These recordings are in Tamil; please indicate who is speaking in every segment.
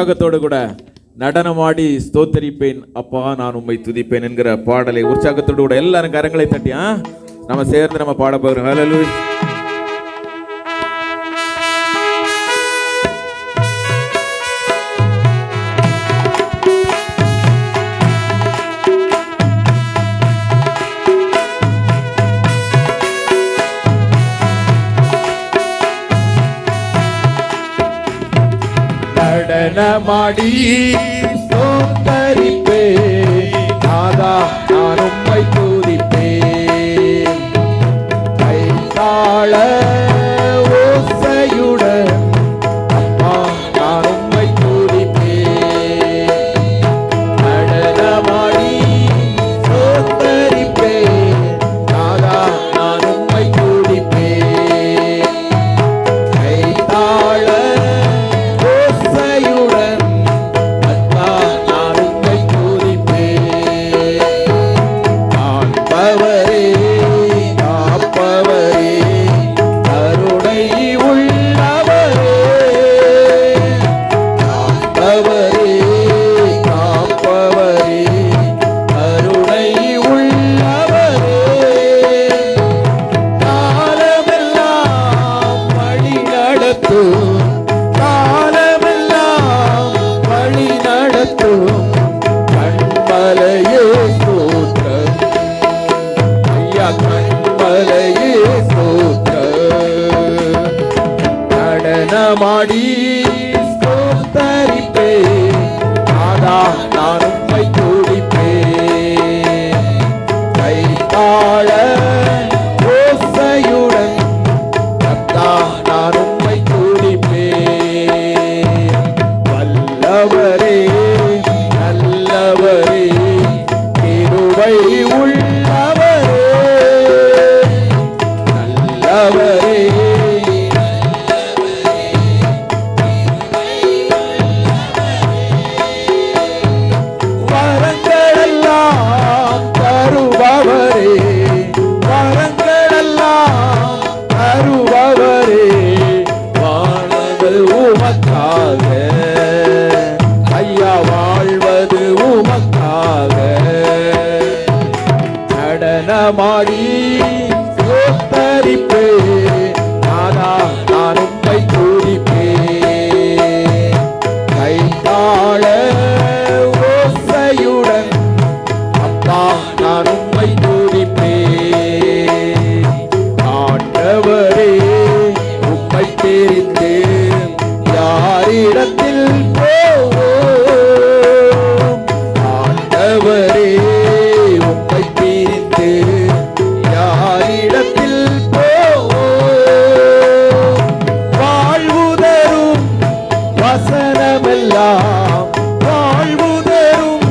Speaker 1: உற்சாகத்தோடு கூட நடனமாடி ஸ்தோத்தரிப்பேன் அப்பா நான் உம்மை துதிப்பேன் என்கிற பாடலை உற்சாகத்தோடு கூட எல்லாரும் கரங்களை தட்டி நம்ம சேர்ந்து நம்ம பாட போகிறோம். ஹல்லேலூயா.
Speaker 2: நடனமாடி ஸ்தோத்தரிப்பேன் நாதா நான் உம்மை துதிப்பேன் கைத்தாள ஓசையுடன் அப்பா நான் உம்மை துதிப்பேன் நடனமாடி ஸ்தோத்தரிப்பேன் நாதா நான் உம்மை துதிப்பேன் கைத்தாள நடனமாடி ஸ்தோத்தரிப்பேன் நாதா நான் உம்மை துதிப்பேன் கைத்தாள ஓசையுடன் கர்த்தா நான் உம்மை துதிப்பேன் வல்லவரே நல்லவரே கிருபை உள்ளவரே நல்லவரே ஐயா வாழ்வது உமக்காக நடனமாடி ஸ்தோத்தரிப்பேன் நாதா நான் உம்மை துதிப்பேன் கைத்தாள ஓசையுடன் அப்பா நான் உம்மை துதிப்பேன் ஆண்டவரே உம்மை தெரிந்து யாரிடத்தில் போவோம் ஆண்டவரே உம்மை பிரிந்து யாரிடத்தில் போவோம் வாழ்வுதரும் வசனமெல்லாம் வாழ்வுதரும்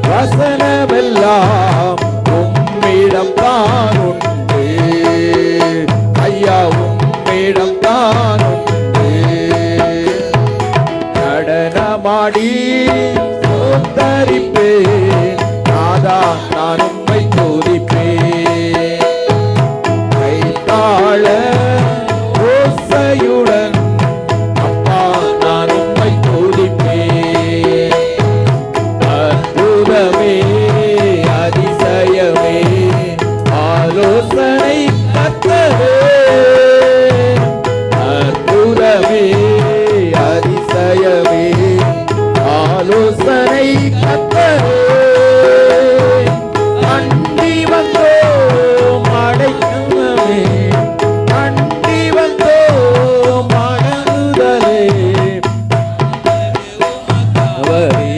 Speaker 2: வசனமெல்லாம் உம்மிடம் தான் உண்டு ஐயா உம்மிடம் தான் நடனமாடி ஸ்தோத்தரிப்பேன் நாதா நான் உம்மை துதிப்பேன் கைத்தாள ஓசையுடன் அப்பா நான் உம்மை துதிப்பேன் அற்புதமே அதிசயமே ஆலோசனை கர்த்தரே அற்புதமே அதிசயமே ஆலோசனை கர்த்தரே அண்டி வந்தோம் அடைக்கலமே அண்டி வந்தோம் அடங்குதலே அவரே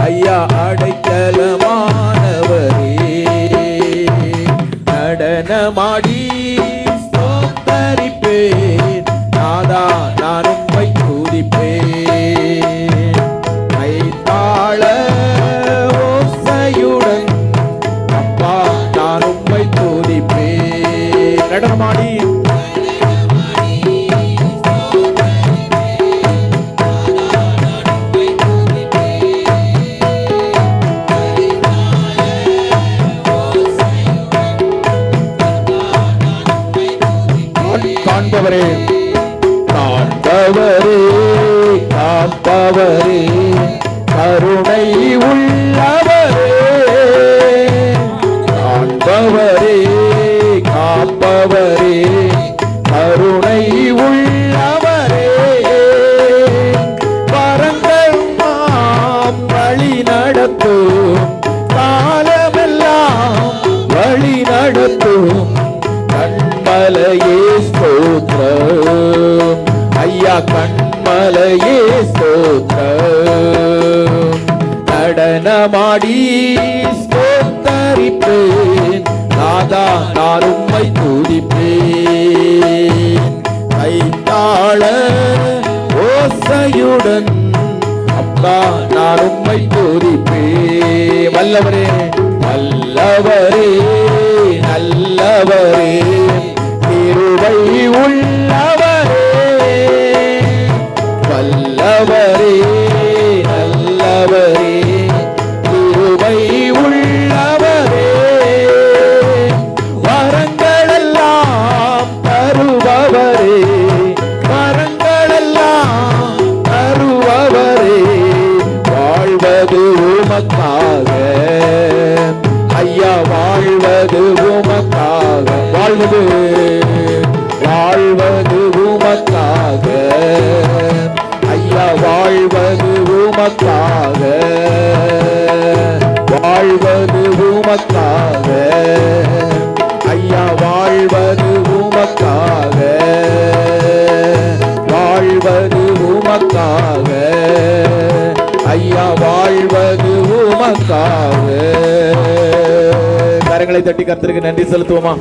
Speaker 2: ஐயா அடைக்கலமானவரே நடனமாடி ஸ்தோத்தரிப்பேன் நாதா நான் உம்மை துதிப்பேன் கைத்தாள ஓசையுடன் அப்பா நான் உம்மை துதிப்பேன் நடனமாடி காண்பவரே காண்பவரே காப்பவரே கருணை உள்ளவரே காண்பவரே காப்பவரே கருணை உள்ளவரே வரங்கள் மாம் வழி நடத்தும் காலமெல்லாம் வழி நடத்தும் கண்மலையே ஸ்தோத்திரம் ஐயா கண்மலையே ஸ்தோத்திரம் நடனமாடி ஸ்தோத்தரிப்பேன் நாதா நான் உம்மை துதிப்பேன் கைத்தாள ஓசையுடன் அப்பா நான் உம்மை துதிப்பேன் வல்லவரே வல்லவரே நல்லவரே கிருபை உள்ளவரே வல்லவரே நல்லவரே கிருபை உள்ளவரே வரங்களெல்லாம் தருபவரே வரங்களெல்லாம் தருபவரே வாழ்வது உமக்காக ஐயா வாழ்வது உமக்காக வாழ்வது உமக்காக ஐயா வாழ்வது உமக்காக வாழ்வது உமக்காக ஐயா வாழ்வது உமக்காக வாழ்வது உமக்காக ஐயா வாழ்வது உமக்காக கரங்களை தட்டி கர்த்தருக்கு நன்றி செலுத்துவோமா?